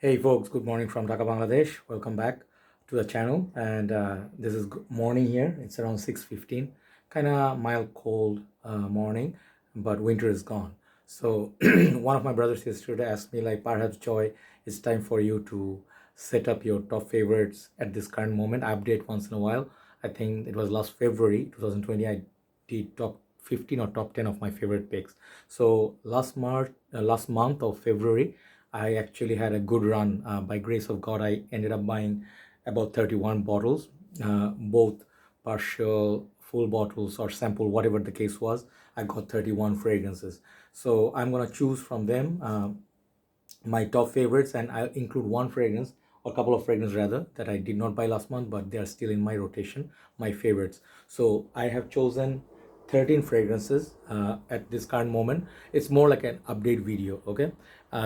Hey folks, good morning from Dhaka, Bangladesh. Welcome back to the channel. And this is morning here. It's around 6:15. Kind of mild, cold morning, but winter is gone. So one of my brothers yesterday asked me, like, perhaps Joy, it's time for you to set up your top favorites at this current moment. I update once in a while. I think it was last February 2020. I did top 15 or top 10 of my favorite picks. So last month of February, I actually had a good run. By grace of God, I ended up buying about 31 bottles, both partial, full bottles, or sample, whatever the case was. I got 31 fragrances. So I'm gonna choose from them my top favorites, and I'll include one fragrance or a couple of fragrances rather that I did not buy last month, but they are still in my rotation, my favorites. So I have chosen 13 fragrances at this current moment. It's more like an update video, okay?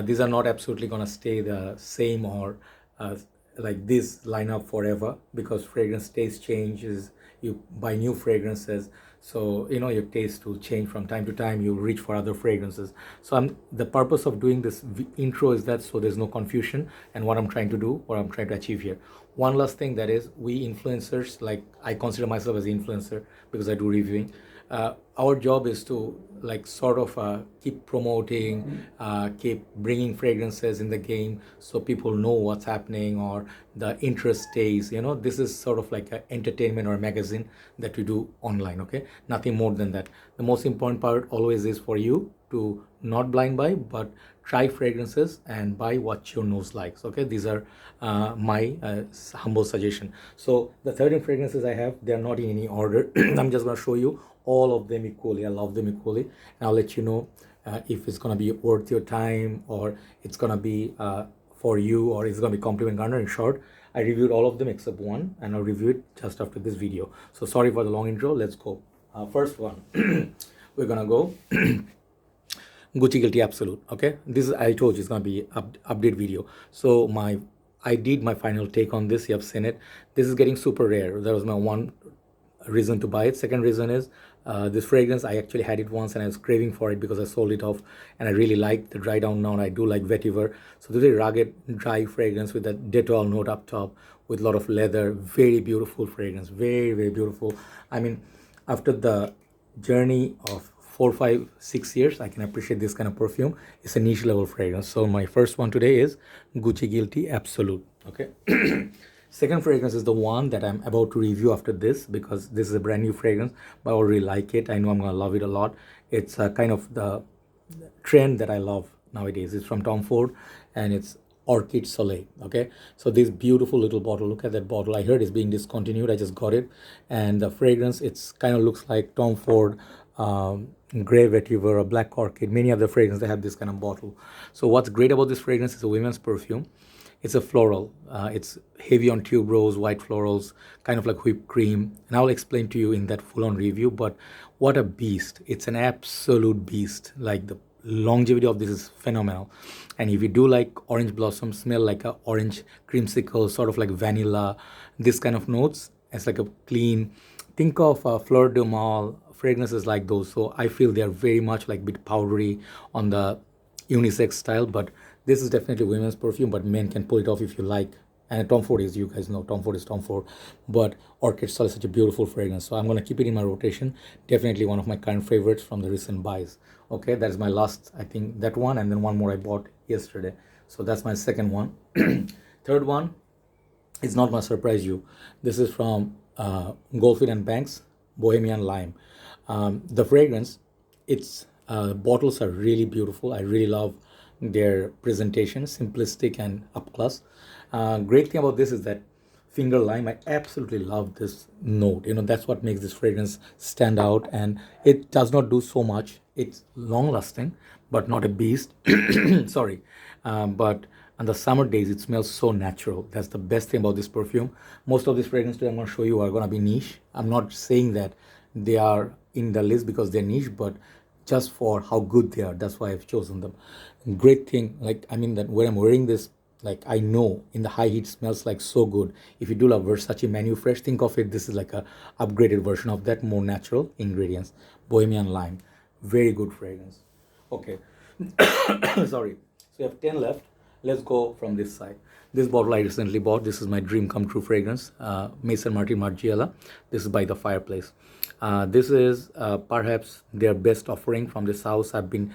These are not absolutely gonna stay the same or uh, like this lineup forever, because fragrance taste changes. You buy new fragrances, so you know your taste will change from time to time. You reach for other fragrances. So the purpose of doing this intro is that so there's no confusion and what I'm trying to do, what I'm trying to achieve here. One last thing, that is, we influencers, like I consider myself as an influencer because I do reviewing. Our job is to like sort of keep promoting, keep bringing fragrances in the game so people know what's happening or the interest stays. You know, this is sort of like an entertainment or a magazine that we do online, okay? Nothing more than that. The most important part always is for you to not blind buy, but try fragrances and buy what your nose likes, okay? These are my humble suggestion. So the 13 fragrances I have, they're not in any order. I'm just going to show you all of them equally. I love them equally, and I'll let you know if it's going to be worth your time or it's going to be for you, or it's going to be compliment garner. In short, I reviewed all of them except one, and I'll review it just after this video. So sorry for the long intro. Let's go. First one. We're gonna go Gucci Guilty Absolute. Okay, this is, I told you, it's gonna be update video. So I did my final take on this. You have seen it. This is getting super rare. That was my one reason to buy it. Second reason is this fragrance, I actually had it once and I was craving for it because I sold it off, and I really like the dry down now. I do like vetiver. So this is a rugged dry fragrance with a Dettol note up top with a lot of leather. Very beautiful fragrance. Very, very beautiful. I mean, after the journey of 4, 5, 6 years, I can appreciate this kind of perfume. It's a niche level fragrance. So my first one today is Gucci Guilty Absolute. Okay. Second fragrance is the one that I'm about to review after this, because this is a brand new fragrance, but I already like it. I know I'm gonna love it a lot. It's kind of the trend that I love nowadays. It's from Tom Ford, and it's Orchid Soleil. Okay, so this beautiful little bottle. Look at that bottle. I heard it's being discontinued. I just got it, and the fragrance, it's kind of looks like Tom Ford, gray vetiver, or black orchid. Many other fragrances they have this kind of bottle. So what's great about this fragrance is a women's perfume. It's a floral. It's heavy on tuberose, white florals, kind of like whipped cream. And I'll explain to you in that full-on review. But what a beast! It's an absolute beast. Like, the longevity of this is phenomenal. And if you do like orange blossom, smell like a orange creamsicle, sort of like vanilla, this kind of notes. It's like a clean. Think of fleur de mal fragrances like those. So I feel they are very much like a bit powdery on the unisex style, but this is definitely women's perfume, but men can pull it off if you like. And Tom Ford is, you guys know, Tom Ford is Tom Ford. But Orchid Soleil is such a beautiful fragrance. So I'm going to keep it in my rotation. Definitely one of my current favorites from the recent buys. Okay, that is my last, I think, that one. And then one more I bought yesterday. So that's my second one. Third one is not going to surprise you. This is from Goldfield and Banks, Bohemian Lime. The fragrance, its bottles are really beautiful. I really love their presentation, simplistic and up class. Great thing about this is that finger lime, I absolutely love this note. You know, that's what makes this fragrance stand out, and it does not do so much. It's long lasting, but not a beast. Sorry. But on the summer days, it smells so natural. That's the best thing about this perfume. Most of these fragrances I'm going to show you are going to be niche. I'm not saying that they are in the list because they're niche, but just for how good they are. That's why I've chosen them. Great thing, like, I mean, that when I'm wearing this, like, I know in the high heat smells like so good. If you do love Versace Manu Fresh, think of it, this is like a upgraded version of that, more natural ingredients. Bohemian Lime, very good fragrance. Okay. Sorry. So you have 10 left. let's go from this side. This bottle I recently bought. This is my dream come true fragrance, Maison Margiela. This is by the Fireplace. This is perhaps their best offering from this house. I've been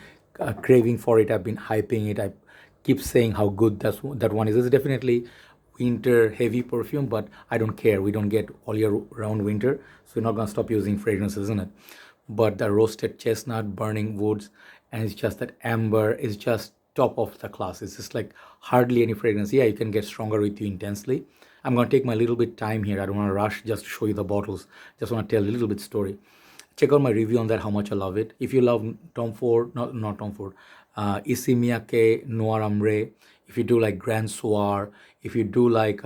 craving for it. I've been hyping it. I keep saying how good that one is. It's definitely winter heavy perfume, but I don't care. We don't get all year round winter, so we're not gonna stop using fragrances, isn't it? But the roasted chestnut, burning woods, and it's just that amber is just top of the class. It's just like hardly any fragrance. Yeah, you can get stronger with you intensely. I'm gonna take my little bit time here. I don't want to rush just to show you the bottles. Just want to tell a little bit story. Check out my review on that, how much I love it. If you love Tom Ford, not Tom Ford, Issey Miyake, Noir Ambre, if you do like Grand Soir, if you do like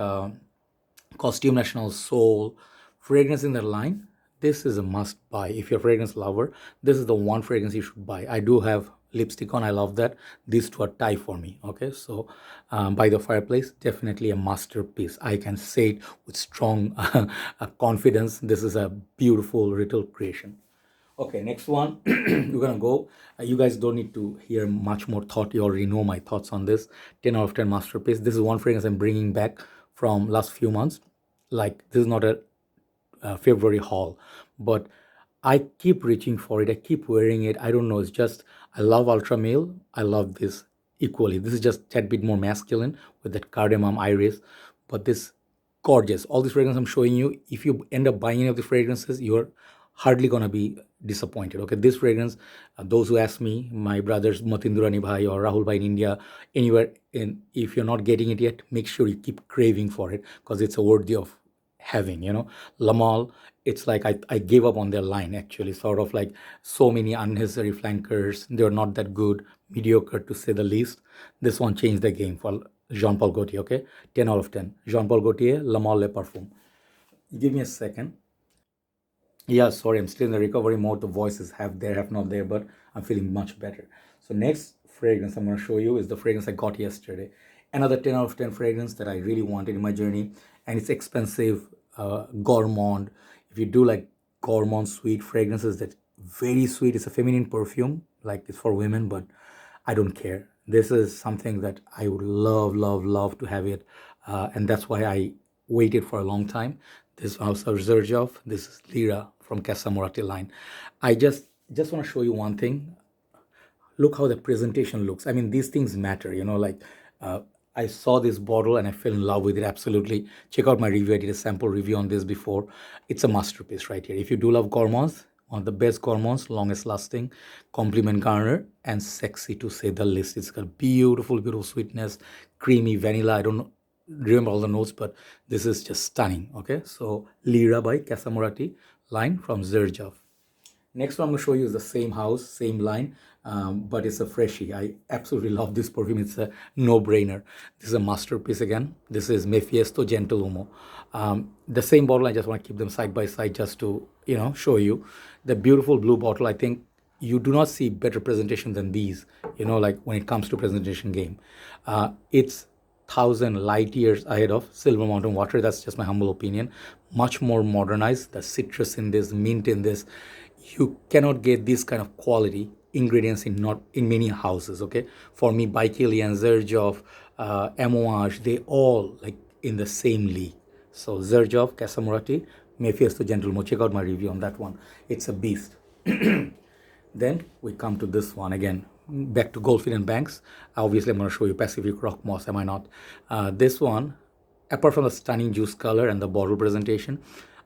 Costume National Soul, fragrance in that line, this is a must buy. If you're a fragrance lover, this is the one fragrance you should buy. I do have lipstick on, I love that. These two are tie for me. Okay, so by the Fireplace, definitely a masterpiece. I can say it with strong confidence. This is a beautiful retail creation. Okay, next one. We're gonna go. You guys don't need to hear much more thought. You already know my thoughts on this. 10 out of 10 masterpiece. This is one fragrance I'm bringing back from last few months. Like, this is not a February haul, but I keep reaching for it. I keep wearing it. I don't know. It's just, I love ultra male. I love this equally. This is just a tad bit more masculine with that cardamom iris, but this gorgeous. All these fragrances I'm showing you, if you end up buying any of the fragrances, you're hardly gonna be disappointed. Okay, this fragrance, those who ask me, my brothers Matindurani Bhai or Rahul Bhai in India, anywhere in, if you're not getting it yet, make sure you keep craving for it because it's a worthy of having, Lamal, it's like I gave up on their line actually, sort of like so many unnecessary flankers. They're not that good, mediocre to say the least. This one changed the game for Jean Paul Gaultier. Okay, 10 out of 10. Jean Paul Gaultier, Lamal Le Parfum. Give me a second. Yeah, sorry, I'm still in the recovery mode. The voice is half there, half not there, but I'm feeling much better. So next fragrance I'm going to show you is the fragrance I got yesterday. Another 10 out of 10 fragrance that I really wanted in my journey, and it's expensive, gourmand. If you do like gourmand sweet fragrances, that's very sweet. It's a feminine perfume, like it's for women, but I don't care. This is something that I would love, love, love to have it, and that's why I waited for a long time. This also Xerjoff. This is Lira from Casamorati line. I just want to show you one thing. Look how the presentation looks. I mean, these things matter, like I saw this bottle and I fell in love with it. Absolutely. Check out my review. I did a sample review on this before. It's a masterpiece right here. If you do love gourmands, one of the best gourmands, longest lasting, compliment garner, and sexy to say the least. It's got beautiful, beautiful sweetness, creamy vanilla. I don't remember all the notes, but this is just stunning. Okay, so Lira by Casamorati line from Xerjoff. Next one I'm going to show you is the same house, same line, but it's a freshie. I absolutely love this perfume. It's a no-brainer. This is a masterpiece again. This is Mefiesto Gentiluomo. The same bottle, I just want to keep them side by side just to, show you. The beautiful blue bottle, I think you do not see better presentation than these, like when it comes to presentation game. It's 1,000 light years ahead of Silver Mountain Water. That's just my humble opinion. Much more modernized. The citrus in this, mint in this. You cannot get this kind of quality ingredients in not in many houses. Okay, for me, Baikili and Xerjoff, Amouage, they all like in the same league. So Xerjoff, Casamorati, Mefiesto Gentleman. Check out my review on that one. It's a beast. Then we come to this one again. Back to Goldfield and Banks. Obviously, I'm going to show you Pacific Rock Moss. Am I not? This one, apart from the stunning juice color and the bottle presentation,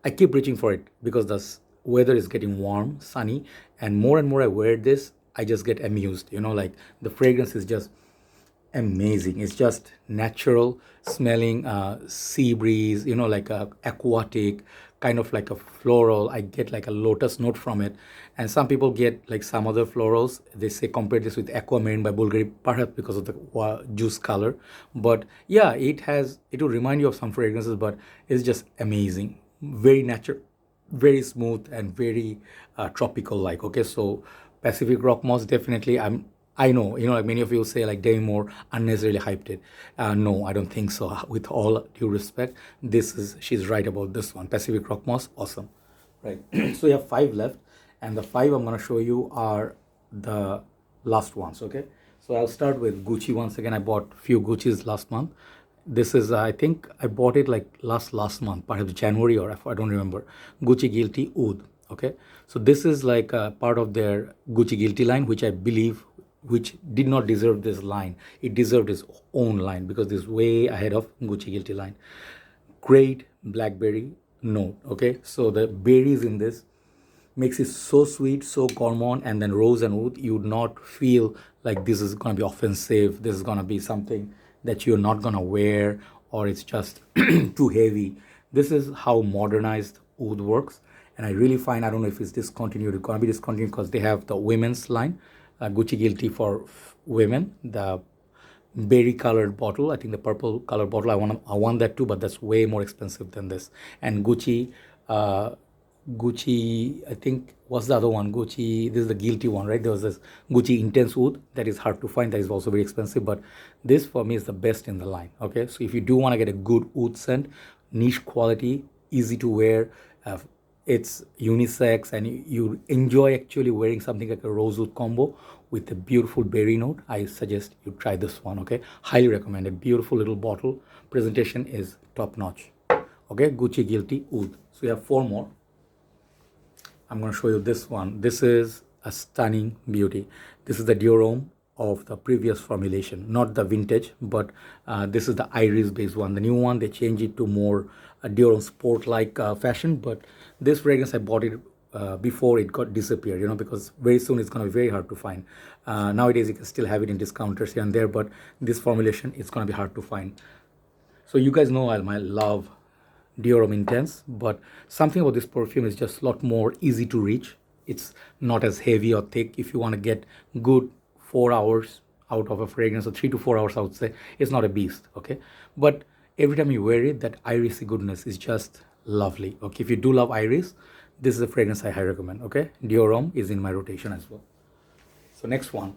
I keep reaching for it because the weather is getting warm, sunny, and more I wear this, I just get amused. Like the fragrance is just amazing. It's just natural smelling, sea breeze, like a aquatic, kind of like a floral. I get like a lotus note from it. And some people get like some other florals. They say compare this with Aquamarine by Bulgari, perhaps because of the juice color. But yeah, it will remind you of some fragrances, but it's just amazing. Very natural, very smooth, and very tropical like. Okay, so Pacific Rock Moss, definitely. I know, like many of you say, like Demi Moore unnecessarily hyped it. No, I don't think so. With all due respect, she's right about this one. Pacific Rock Moss, awesome. Right. So you have 5 left, and the 5 I'm gonna show you are the last ones. Okay. So I'll start with Gucci once again. I bought few Gucci's last month. This is, I think I bought it like last month, perhaps January, or I don't remember. Gucci Guilty Oud. Okay, so this is like a part of their Gucci Guilty line, which I believe, which did not deserve this line. It deserved its own line because this is way ahead of Gucci Guilty line. Great blackberry note. Okay, so the berries in this makes it so sweet, so gourmand, and then rose and oud. You would not feel like this is gonna be offensive. This is gonna be something that you're not gonna wear, or it's just too heavy. This is how modernized oud works, and I really find, I don't know if it's discontinued. It's gonna be discontinued because they have the women's line, Gucci Guilty for women, the berry colored bottle. I think the purple colored bottle. I want that too, but that's way more expensive than this. And Gucci, Gucci, I think, what's the other one? Gucci, this is the Guilty one, right? There was this Gucci Intense Oud that is hard to find. That is also very expensive, but this for me is the best in the line. Okay, so if you do want to get a good oud scent, niche quality, easy to wear, it's unisex, and you enjoy actually wearing something like a rosewood combo with a beautiful berry note, I suggest you try this one. Okay, highly recommended. Beautiful little bottle, presentation is top notch. Okay, Gucci Guilty Oud. So we have four more. I'm going to show you this one. This is a stunning beauty. This is the Dior Homme of the previous formulation, not the vintage, but this is the Iris based one. The new one, they changed it to more Dior Homme sport like fashion, but this fragrance I bought it before it got disappeared, because very soon it's going to be very hard to find. Nowadays you can still have it in discounters here and there, but this formulation it's going to be hard to find. So you guys know my love Dior Homme Intense, but something about this perfume is just a lot more easy to reach. It's not as heavy or thick. If you want to get good 4 hours out of a fragrance, or 3 to 4 hours, I would say, it's not a beast. Okay, but every time you wear it, that irisy goodness is just lovely. Okay, if you do love iris, this is a fragrance I highly recommend. Okay, Dior Homme is in my rotation as well. So next one,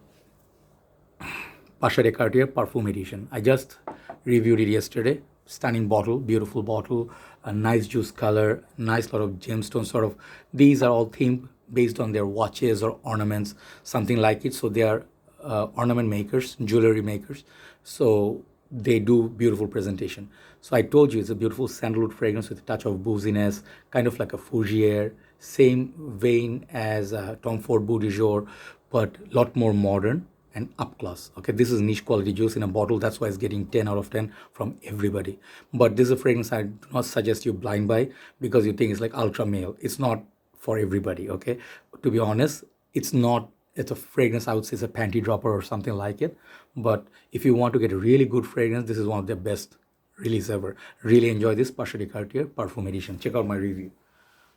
Pasha de Cartier Parfum Edition. I just reviewed it yesterday. Stunning bottle, beautiful bottle, a nice juice color, nice lot of gemstones sort of. These are all themed based on their watches or ornaments, something like it. So they are ornament makers, jewelry makers. So they do beautiful presentation. So I told you it's a beautiful sandalwood fragrance with a touch of booziness, kind of like a Fougere, same vein as Tom Ford Beau de Jour, but a lot more modern and up class. Okay, this is niche quality juice in a bottle. That's why it's getting 10 out of 10 from everybody. But this is a fragrance I do not suggest you blind buy because you think it's like ultra male. It's not for everybody. Okay, to be honest, it's not. It's a fragrance, I would say it's a panty dropper or something like it. But if you want to get a really good fragrance, this is one of the best release ever. Really enjoy this Pasha de Cartier Parfum Edition. Check out my review.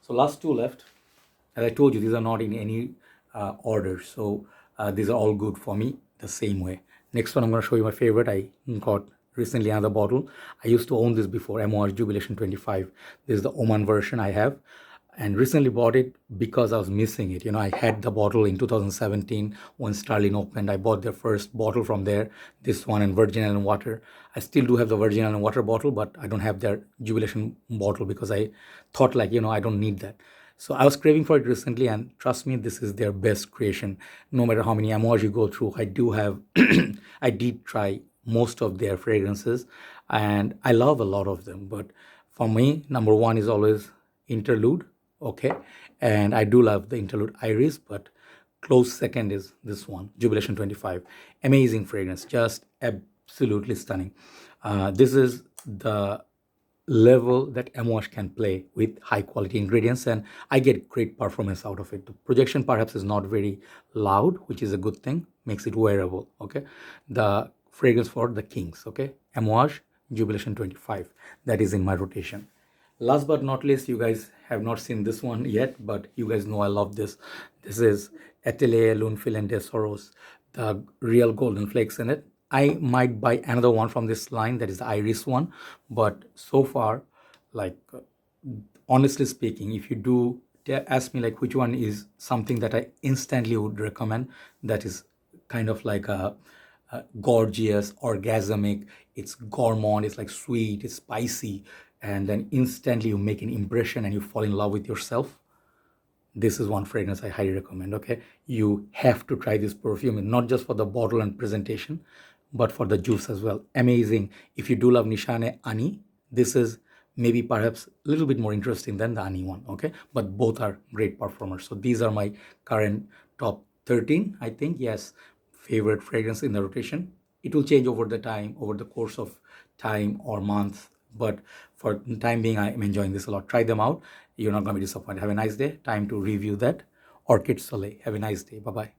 So last two left. As I told you, these are not in any order. So these are all good for me the same way. Next one, I'm going to show you my favorite. I got recently another bottle. I used to own this before, Amouage Jubilation 25. This is the Oman version I have, and recently bought it because I was missing it. I had the bottle in 2017 when Sterling opened. I bought their first bottle from there, this one, and Virgin Island water. I still do have the Virgin Island water bottle, but I don't have their Jubilation bottle because I thought like, I don't need that. So I was craving for it recently, and trust me, this is their best creation. No matter how many Amouage you go through, I do have, I did try most of their fragrances, and I love a lot of them. But for me, number one is always Interlude, okay? And I do love the Interlude Iris, but close second is this one, Jubilation 25. Amazing fragrance, just absolutely stunning. This is the level that Amouage can play with high quality ingredients, and I get great performance out of it. The projection perhaps is not very loud, which is a good thing, makes it wearable. Okay, the fragrance for the kings. Okay, Amouage Jubilation 25, that is in my rotation. Last but not least, you guys have not seen this one yet, but you guys know I love this. This is Atelier Lune and Desaros, the real golden flakes in it. I might buy another one from this line, that is the Iris one, but so far, like honestly speaking, if you do ask me like which one is something that I instantly would recommend, that is kind of like a gorgeous, orgasmic, it's gourmand, it's like sweet, it's spicy, and then instantly you make an impression and you fall in love with yourself. this is one fragrance I highly recommend. Okay, you have to try this perfume, not just for the bottle and presentation, but for the juice as well. Amazing. If you do love Nishane Ani, this is maybe perhaps a little bit more interesting than the Ani one. Okay, but both are great performers. So these are my current top 13, I think. Yes, favorite fragrance in the rotation. It will change over the time, over the course of time or month, but for the time being, I am enjoying this a lot. Try them out. You're not going to be disappointed. Have a nice day. Time to review that Orchid Soleil. Have a nice day. Bye bye.